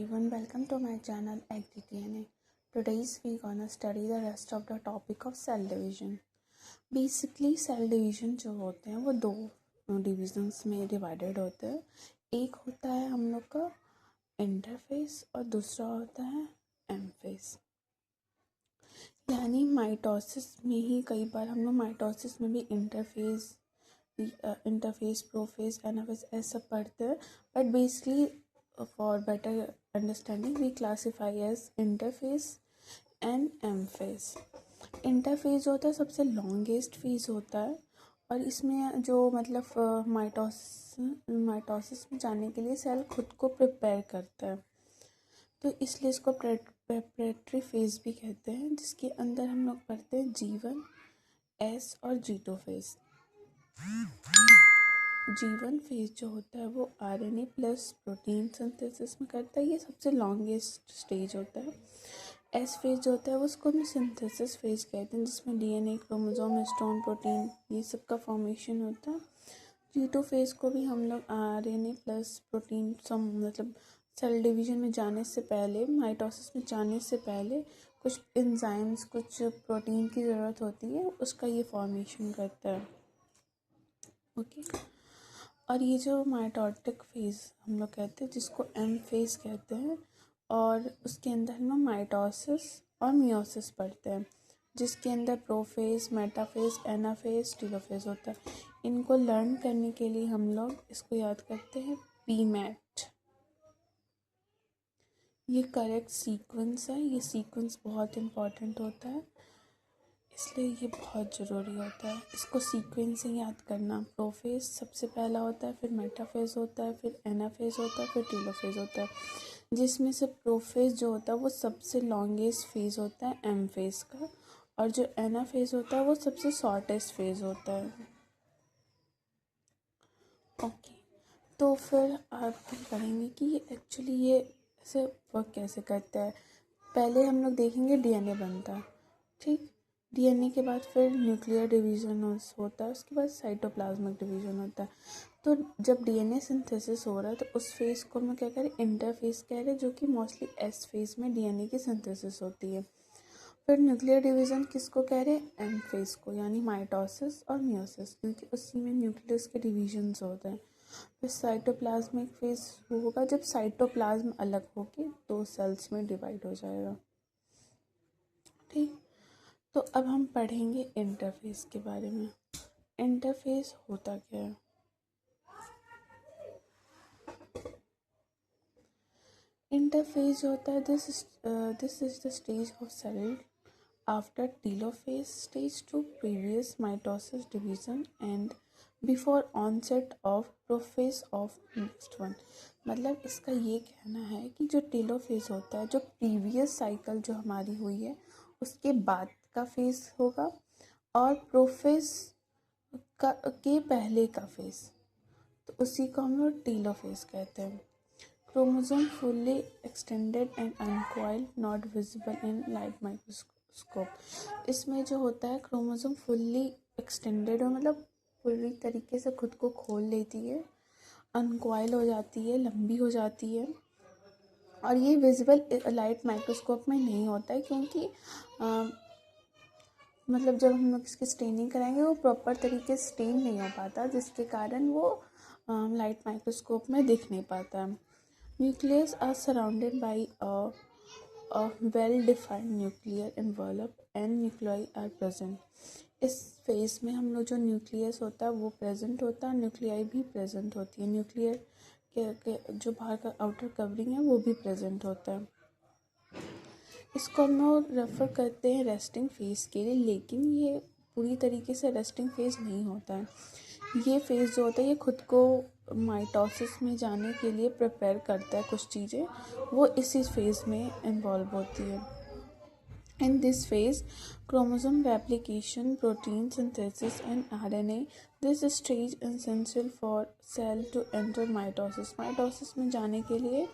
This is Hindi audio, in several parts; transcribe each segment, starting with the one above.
everyone, welcome to my channel AgriDNA. Today's we gonna study the rest of the topic of cell division. Basically cell division जो होते हैं वो दो divisions में divided होते हैं. एक होता है हम लोग का इंटरफेस और दूसरा होता है एमफेस. यानी माइटोसिस में ही कई बार हम लोग माइटोसिस में भी इंटरफेस प्रोफेस एनाफेस ऐसा पढ़ते हैं. But basically for better understanding we classify as interphase and M phase. Interphase होता है सबसे लॉन्गेस्ट फेज होता है और इसमें जो मतलब माइटोसिस में जाने के लिए सेल खुद को प्रिपेयर करता है, तो इसलिए इसको प्रेपरेटरी फेज भी कहते हैं, जिसके अंदर हम लोग पढ़ते हैं G1, S और G2 फेज. G1 फेज जो होता है वो RNA प्लस प्रोटीन सिंथेसिस में करता है. ये सबसे लॉन्गेस्ट स्टेज होता है. S फेज जो होता है वो उसको हम सिंथेसिस फेज कहते हैं, जिसमें DNA, क्रोमोसोम, हिस्टोन, प्रोटीन ये सब का फॉर्मेशन होता है. G2 फेज को भी हम लोग RNA प्लस प्रोटीन मतलब सेल डिवीजन में जाने से पहले, माइटोसिस में जाने से पहले कुछ एंजाइम्स, कुछ प्रोटीन की ज़रूरत होती है, उसका ये फॉर्मेशन करता है. ओके. और ये जो माइटोटिक फेज़ हम लोग कहते हैं, जिसको एम फेज़ कहते हैं, और उसके अंदर हम लोग माइटोसिस और मियोसिस पढ़ते हैं, जिसके अंदर प्रोफेज, मेटाफेज, एनाफेज, टीलोफेज होता है. इनको लर्न करने के लिए हम लोग इसको याद करते हैं पीमैट. ये करेक्ट सीक्वेंस है. ये सीक्वेंस बहुत इम्पॉर्टेंट होता है, इसलिए ये बहुत ज़रूरी होता है. इसको सीक्वेंस से याद करना. प्रोफेज सबसे पहला होता है, फिर मेटाफेज होता है, फिर एनाफेज होता है, फिर टीलोफेज होता है, जिसमें से प्रोफेज जो होता है वो सबसे लॉन्गेस्ट फेज होता है एम फेज का, और जो एनाफेज होता है वो सबसे शॉर्टेस्ट फेज होता है. ओके. तो फिर आप हम पढ़ेंगे कि एक्चुअली ये ऐसे वर्क कैसे करता है. पहले हम लोग देखेंगे डीएनए बनता है. ठीक. डीएनए के बाद फिर न्यूक्लियर डिवीज़न होता है, उसके बाद साइटोप्लाज्मिक डिवीज़न होता है. तो जब डीएनए सिंथेसिस हो रहा है तो उस फेज़ को हम क्या कह रहे हैं, इंटरफेस कह रहे हैं, जो कि मोस्टली एस फेज़ में डीएनए की सिंथेसिस होती है. फिर न्यूक्लियर डिवीज़न किसको कह रहे हैं, एम फेज़ को, यानी माइटोसिस और मियोसिस, क्योंकि उसी में न्यूक्लियस के डिवीजन्स होते हैं. फिर साइटोप्लाज्मिक फेज़ होगा जब साइटोप्लाज्म अलग होके दो सेल्स में डिवाइड हो जाएगा. ठीक. तो अब हम पढ़ेंगे इंटरफेस के बारे में. इंटरफेस होता क्या है. इंटरफेस होता है this is the stage of cell after telophase stage to previous mitosis division and before onset of prophase of next one. मतलब इसका ये कहना है कि जो टीलोफेज होता है, जो प्रीवियस साइकिल जो हमारी हुई है उसके बाद का फेज होगा, और प्रोफेज के पहले का फेज, तो उसी को हम लोग टीलोफेज कहते हैं. Chromosome fully extended and uncoiled, not visible in light microscope. इसमें जो होता है क्रोमोसोम फुल्ली एक्सटेंडेड हो, मतलब पूरी तरीके से खुद को खोल लेती है, अनकॉइल हो जाती है, लंबी हो जाती है, और ये विजिबल लाइट माइक्रोस्कोप में नहीं होता है, क्योंकि मतलब जब हम लोग इसकी स्टेनिंग कराएंगे वो प्रॉपर तरीके से स्टेन नहीं हो पाता, जिसके कारण वो लाइट माइक्रोस्कोप में दिख नहीं पाता. Nucleus are surrounded by a well defined nuclear envelope and nuclei are present. इस फेज में हम लोग जो न्यूक्लियस होता है वो प्रेजेंट होता है, न्यूक्लियाई भी प्रेजेंट होती है. न्यूक्लियर के जो बाहर का आउटर कवरिंग है वो भी प्रेजेंट होता है. इसको हम लोग रेफ़र करते हैं रेस्टिंग फेज़ के लिए, लेकिन ये पूरी तरीके से रेस्टिंग फेज़ नहीं होता है. ये फेज़ जो होता है ये खुद को माइटोसिस में जाने के लिए प्रिपेयर करता है. कुछ चीज़ें वो इसी फेज़ में इन्वॉल्व होती है. In this phase chromosome replication, protein synthesis and RNA. This stage essential for cell to enter mitosis. Mitosis में जाने के लिए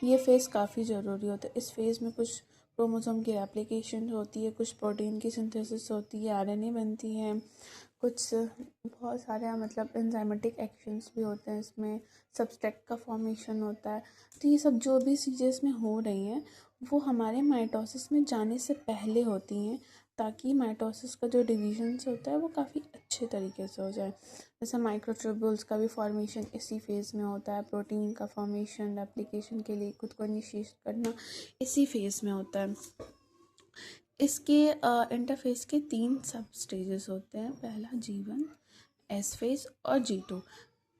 ये फेज़ काफ़ी ज़रूरी होता है. इस फेज़ में कुछ क्रोमोसोम की रेप्लिकेशन होती है, कुछ प्रोटीन की सिंथेसिस होती है, आरएनए बनती है, कुछ बहुत सारे मतलब एंजाइमेटिक एक्शंस भी होते हैं इसमें, सब्सट्रेट का फॉर्मेशन होता है। तो ये सब जो भी चीज़ें इसमें हो रही हैं वो हमारे माइटोसिस में जाने से पहले होती हैं, ताकि माइटोसिस का जो डिवीजन्स होता है वो काफ़ी अच्छे तरीके से हो जाए। जैसे माइक्रोट्यूब्यूल्स का भी फॉर्मेशन इसी फेज़ में होता है, प्रोटीन का फॉर्मेशन रेप्लिकेशन के लिए खुद को इनिशिएट करना इसी फेज़ में होता है। इसके इंटरफेस के 3 सब स्टेजेस होते हैं। पहला G1, एस फेज और G2।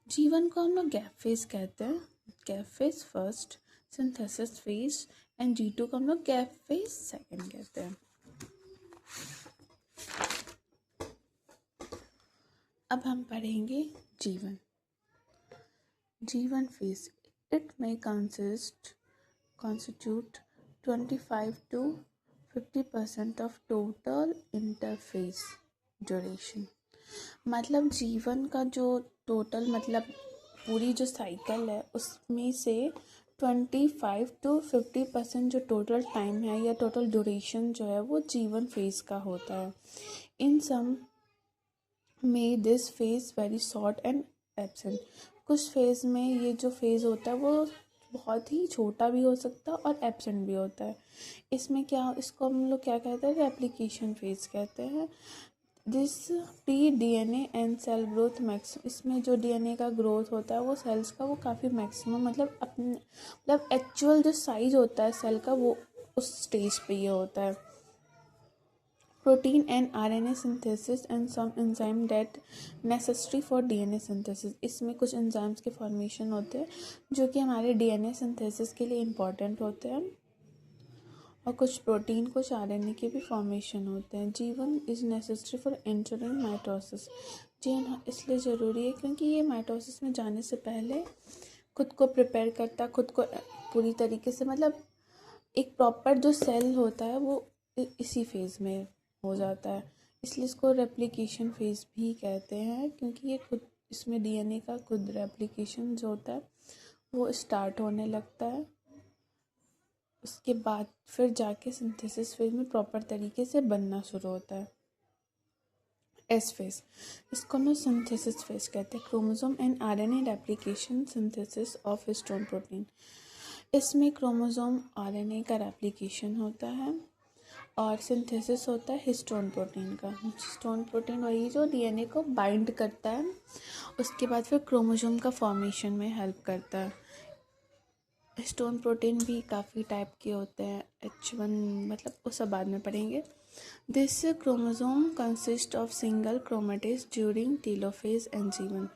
G1 को हम लोग गैप फेज कहते हैं, gap phase first, synthesis phase, and G2 को हम लोग गैप फेज सेकंड कहते हैं। अब हम पढ़ेंगे G1 phase. It may constitute 25 to 50% of total interphase duration. मतलब जीवन का जो टोटल मतलब पूरी जो साइकिल है उसमें से 25 to 50% जो टोटल टाइम है या टोटल ड्यूरेशन जो है वो जीवन फेज का होता है। इन सम में this phase very short and absent. कुछ फेज़ में ये जो फेज़ होता है वो बहुत ही छोटा भी हो सकता है और एब्सेंट भी होता है। इसमें क्या, इसको हम लोग क्या कहते हैं, रेप्लिकेशन फेज कहते हैं। This pre DNA and cell growth maximum, इसमें जो डीएनए का ग्रोथ होता है वो सेल्स का वो काफ़ी मैक्सिमम मतलब अपने मतलब एक्चुअल जो साइज होता है सेल का वो उस स्टेज पे ये होता है। Protein and RNA synthesis and some enzyme that necessary for DNA synthesis, इसमें कुछ एंजाइम्स के फॉर्मेशन होते हैं जो कि हमारे डीएनए सिंथेसिस के लिए इम्पॉर्टेंट होते हैं, और कुछ प्रोटीन कुछ आरएनए के भी फॉर्मेशन होते हैं। G1 is necessary for entering mitosis. जी इसलिए ज़रूरी है क्योंकि ये माइटोसिस में जाने से पहले खुद को प्रिपेयर करता है, खुद को पूरी तरीके से मतलब एक प्रॉपर जो सेल होता है वो इसी फेज़ में हो जाता है। इसलिए इसको रेप्लिकेशन फेज़ भी कहते हैं, क्योंकि ये खुद इसमें डीएनए का खुद रेप्लिकेशन जो होता है वो स्टार्ट होने लगता है। उसके बाद फिर जाके सिंथेसिस फेज में प्रॉपर तरीके से बनना शुरू होता है। एस फेज, इसको हम लोग सिंथेसिस फेज कहते हैं। Chromosome and RNA replication synthesis of histone protein, इसमें क्रोमोसोम आरएनए का रेप्लिकेशन होता है और सिंथेसिस होता है हिस्टोन प्रोटीन का। हिस्टोन प्रोटीन वही जो डीएनए को बाइंड करता है, उसके बाद फिर क्रोमोसोम का फॉर्मेशन में हेल्प करता है। हिस्टोन प्रोटीन भी काफ़ी टाइप के होते हैं, H1 मतलब वो सब बाद में पढ़ेंगे। This chromosome consist of single chromatids during telophase and G1।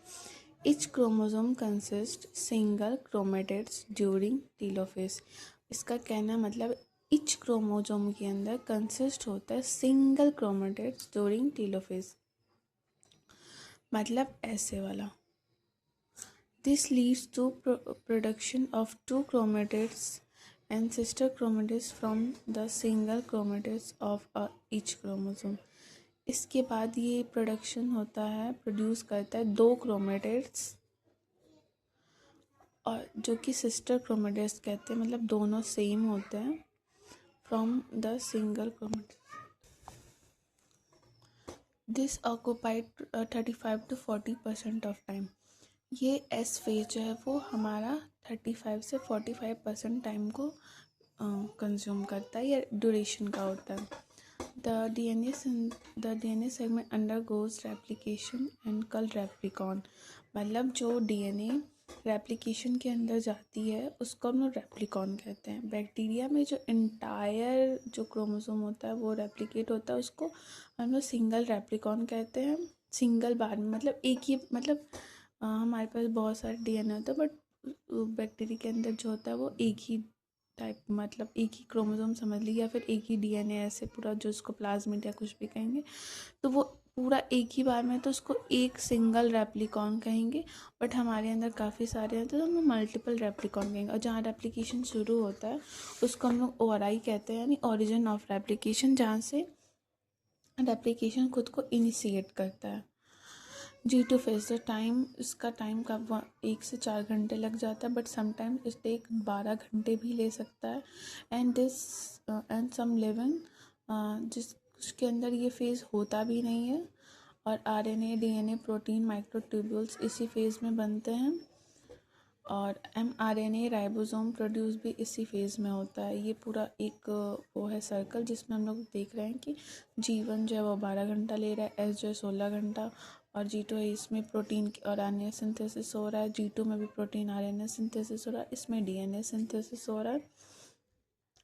Etch chromosome consist single chromatids during telophase, इसका कहना मतलब इच क्रोमोसोम के अंदर कंसिस्ट होता है सिंगल क्रोमेटिड्स ड्यूरिंग टेलोफेज, मतलब ऐसे वाला। This leads to production of two chromatids and sister chromatids from the single chromatids of each chromosome. इसके बाद ये प्रोडक्शन होता है, प्रोड्यूस करता है 2 क्रोमेटिड्स और जो कि सिस्टर क्रोमेटिड्स कहते हैं, मतलब दोनों सेम होते हैं, from the single chromatid. This occupied 35 to 40% of time. ये एस फेज जो है वो हमारा 35 से 45% टाइम को कंज्यूम करता है या ड्यूरेशन का होता है। The DNA segment undergoes replication and called replicon, मतलब जो डीएनए रेप्लिकेशन के अंदर जाती है उसको हम लोग रेप्लिकॉन कहते हैं। बैक्टीरिया में जो इंटायर जो क्रोमोसोम होता है वो रेप्लिकेट होता है, उसको हम लोग सिंगल रेप्लिकॉन कहते हैं। सिंगल बार में मतलब एक ही मतलब हमारे पास बहुत सारे डीएनए होता है, बट बैक्टीरिया के अंदर जो होता है वो एक ही टाइप मतलब एक ही क्रोमोसोम समझ लीजिए, या फिर एक ही डीएनए ऐसे पूरा जो उसको प्लाज्मिड या कुछ भी कहेंगे, तो वो पूरा एक ही बार में, तो उसको एक सिंगल रेप्लिकॉन कहेंगे। बट हमारे अंदर काफ़ी सारे हैं तो हम लोग मल्टीपल रेप्लिकॉन कहेंगे। और जहाँ रेप्लिकेशन शुरू होता है उसको हम लोग ORI कहते हैं, यानी ओरिजिन ऑफ रेप्लिकेशन, जहाँ से रेप्लिकेशन खुद को इनिशिएट करता है। G2 फेज द टाइम, इसका टाइम का 1 से 4 घंटे लग जाता है, बट समटाइम्स इस टेक 12 घंटे भी ले सकता है। And this and some living, जिसके अंदर ये फेज़ होता भी नहीं है, और RNA, DNA, प्रोटीन, माइक्रोट्यूब्यूल्स इसी फेज़ में बनते हैं, और mRNA राइबोसोम प्रोड्यूस भी इसी फेज़ में होता है। ये पूरा एक वो है सर्कल, जिसमें हम लोग देख रहे हैं कि G1 जो है वो 12 घंटा ले रहा है, S जो है 16 घंटा, और G2 है, इसमें प्रोटीन और RNA सिंथेसिस हो रहा है। G2 में भी प्रोटीन RNA सिंथेसिस हो रहा है, इसमें DNA सिंथेसिस हो रहा है।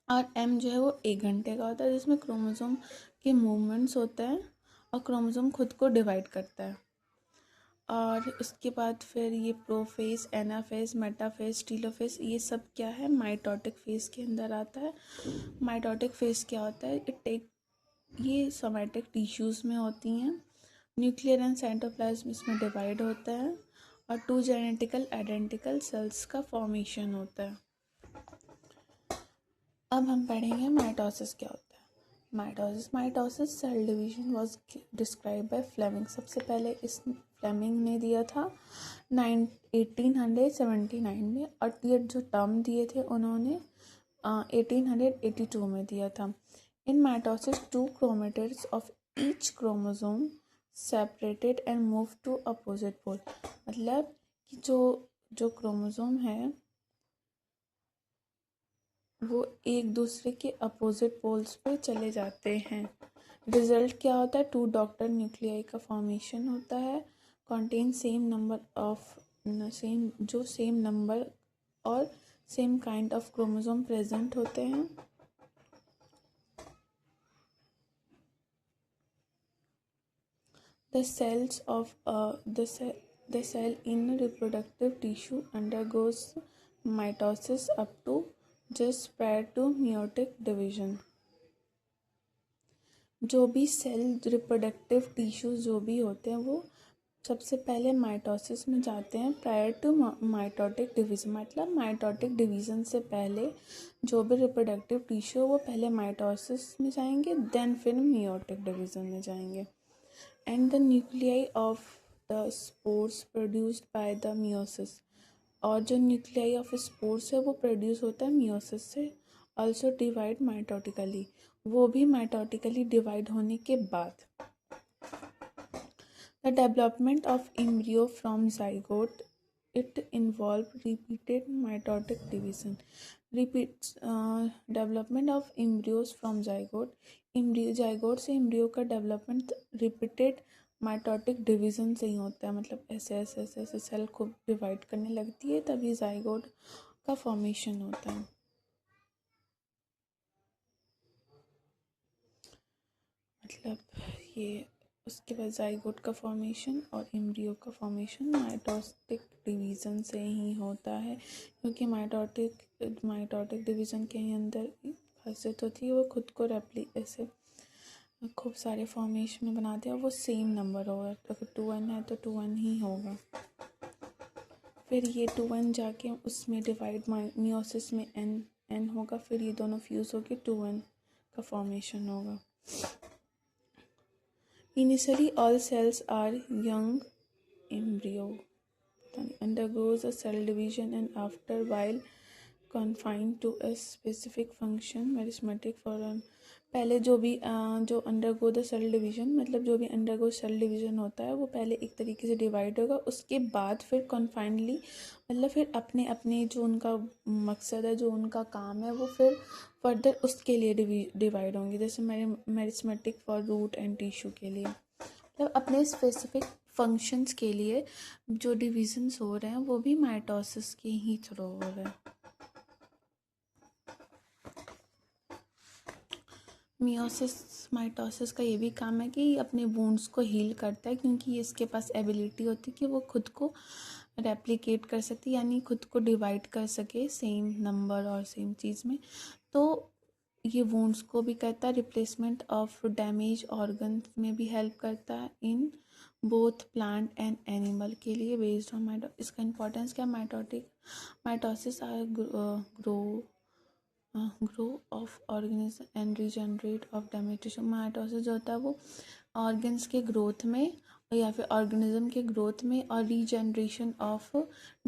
और M जो है वो 1 घंटे का होता है, जिसमें क्रोमोसोम के मूवमेंट्स होते हैं और क्रोमोसोम खुद को डिवाइड करता है। और उसके बाद फिर ये प्रोफेज, एनाफेज, मेटाफेज, टीलोफेज, ये सब क्या है, माइटोटिक फेज के अंदर आता है। माइटोटिक फेज क्या होता है, ये सोमैटिक टिश्यूज़ में होती हैं। न्यूक्लियर एंड साइटोप्लाज्म इसमें डिवाइड होता है, और 2 जेनेटिकल आइडेंटिकल सेल्स का फॉर्मेशन होता है। अब हम पढ़ेंगे माइटोसिस क्या होता है। Mitosis cell division was describe by Fleming. सबसे पहले इस फ्लेमिंग ने दिया था 1879 में, और ये जो टर्म दिए थे उन्होंने 1882 में दिया था। In mitosis 2 chromatids of each chromosome separated and move to opposite pole. मतलब कि जो क्रोमोसोम है वो एक दूसरे के अपोजिट पोल्स पे चले जाते हैं। रिजल्ट क्या होता है, 2 डॉटर न्यूक्लियाई का फॉर्मेशन होता है, कॉन्टेन सेम नंबर और same kind of chromosome present होते हैं। The cell in reproductive tissue undergoes mitosis up to just prior to meiotic division. जो भी सेल रिप्रोडक्टिव टिश्यूज जो भी होते हैं वो सबसे पहले माइटोसिस में जाते हैं प्रायर टू माइटोटिक डिवीज़न। मतलब माइटोटिक डिवीज़न से पहले जो भी रिप्रोडक्टिव टिश्यू वो पहले माइटोसिस में जाएंगे, देन फिर मियोटिक डिवीज़न में जाएंगे। And the nuclei of the spores produced by the meiosis, और जो न्यूक्लियाई ऑफ स्पोर्स है वो प्रोड्यूस होता है मियोसिस से। ऑल्सो डिवाइड माइटोटिकली, वो भी माइटोटिकली डिवाइड होने के बाद। The development of embryo from zygote, it involve repeated mitotic division. Development of embryos from zygote, zygote से एम्ब्रियो का डेवलपमेंट रिपीटेड माइटोटिक डिवीज़न से ही होता है। मतलब ऐसे ऐसे ऐसे ऐसे सेल को डिवाइड करने लगती है, तभी जाइगोट का फॉर्मेशन होता है। मतलब ये उसके बाद जाइगोट का फॉर्मेशन और एम्ब्रियो का फॉर्मेशन माइटोटिक डिवीज़न से ही होता है, क्योंकि माइटोटिक डिवीज़न के अंदर खासियत होती है वो खुद को ऐसे खूब सारे फॉर्मेशन में बनाते हैं, और वो सेम नंबर होगा। अगर 2n है तो 2n ही होगा। फिर ये 2n जाके उसमें डिवाइड मियोसिस में n होगा, फिर ये दोनों फ्यूज़ होके 2n का फॉर्मेशन होगा। Initially, all cells are young embryo, undergoes a cell division, and after while confined to a specific function, meristematic form. पहले जो अंडरगो द सेल डिवीजन, मतलब जो भी अंडरगो सेल डिवीजन होता है वो पहले एक तरीके से डिवाइड होगा, उसके बाद फिर कॉन्फाइनली, मतलब फिर अपने अपने जो उनका मकसद है, जो उनका काम है, वो फिर फर्दर उसके लिए डिवाइड होंगे। जैसे meristematic for root and tissue के लिए, मतलब अपने स्पेसिफिक फंक्शंस के लिए जो डिविजन्स हो रहे हैं वो भी माइटोसिस के ही थ्रू हो रहे हैं। माइटोसिस का ये भी काम है कि अपने वुंड्स को हील करता है, क्योंकि इसके पास एबिलिटी होती है कि वो खुद को रेप्लिकेट कर सकती है, यानी खुद को डिवाइड कर सके सेम नंबर और सेम चीज़ में। तो ये वुंड्स को भी करता है, रिप्लेसमेंट ऑफ डैमेज ऑर्गन में भी हेल्प करता है, in both plant and animal के लिए बेस्ड ऑन इसका इंपॉर्टेंस क्या, mitosis are grow of organism and regenerate of damage tissue. Mitosis जो होता है वो ऑर्गन्स के ग्रोथ में या फिर ऑर्गेनिज्म के ग्रोथ में और रीजनरेशन ऑफ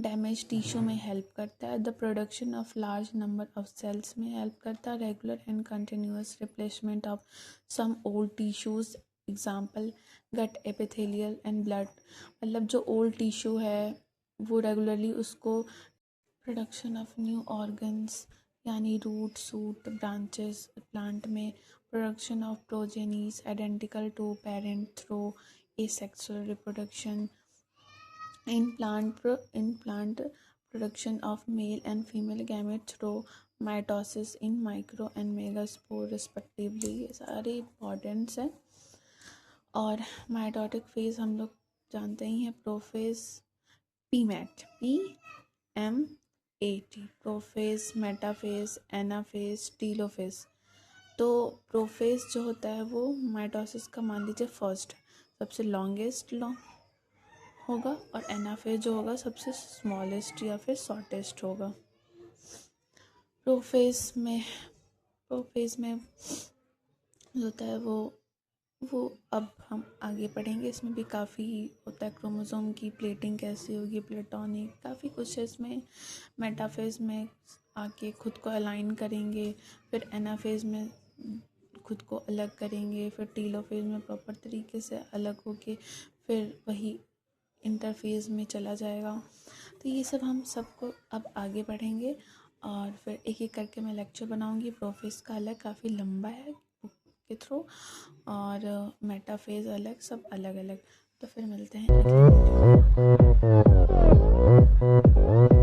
डैमेज टिश्यू में हेल्प करता है। The production of large number of cells में हेल्प करता है। Regular and continuous replacement of some old tissues, example gut epithelial and blood. मतलब जो ओल्ड टिश्यू है वो रेगुलरली उसको प्रोडक्शन ऑफ न्यू ऑर्गन्स यानी रूट सूट ब्रांचेस प्लांट में, production of progenies identical to parent through asexual reproduction, in plant production of male and female gametes through mitosis in micro and megaspore respectively। ये सारे इम्पॉर्टेंट्स हैं। और माइटोटिक फेज हम लोग जानते ही हैं, prophase, PMAT, PMAT, prophase, metaphase, anaphase, telophase. तो प्रोफेज जो होता है वो माइटोसिस का मान लीजिए फर्स्ट सबसे लॉन्गेस्ट होगा, और एनाफेज जो होगा सबसे स्मॉलेस्ट या फिर शॉर्टेस्ट होगा। प्रोफेज में होता है वो अब हम आगे पढ़ेंगे। इसमें भी काफ़ी होता है, क्रोमोसोम की प्लेटिंग कैसी होगी, प्लेटोनिक, काफ़ी कुछ है इसमें। मेटाफेज में आके खुद को अलाइन करेंगे, फिर एनाफेज में खुद को अलग करेंगे, फिर टीलोफेज में प्रॉपर तरीके से अलग होके फिर वही इंटरफेज में चला जाएगा। तो ये सब हम सबको अब आगे बढ़ेंगे और फिर एक एक करके मैं लेक्चर बनाऊंगी। प्रोफेज का अलग काफ़ी लंबा है बुक के थ्रू, और मेटाफेज अलग, सब अलग अलग। तो फिर मिलते हैं अगले वीडियो में।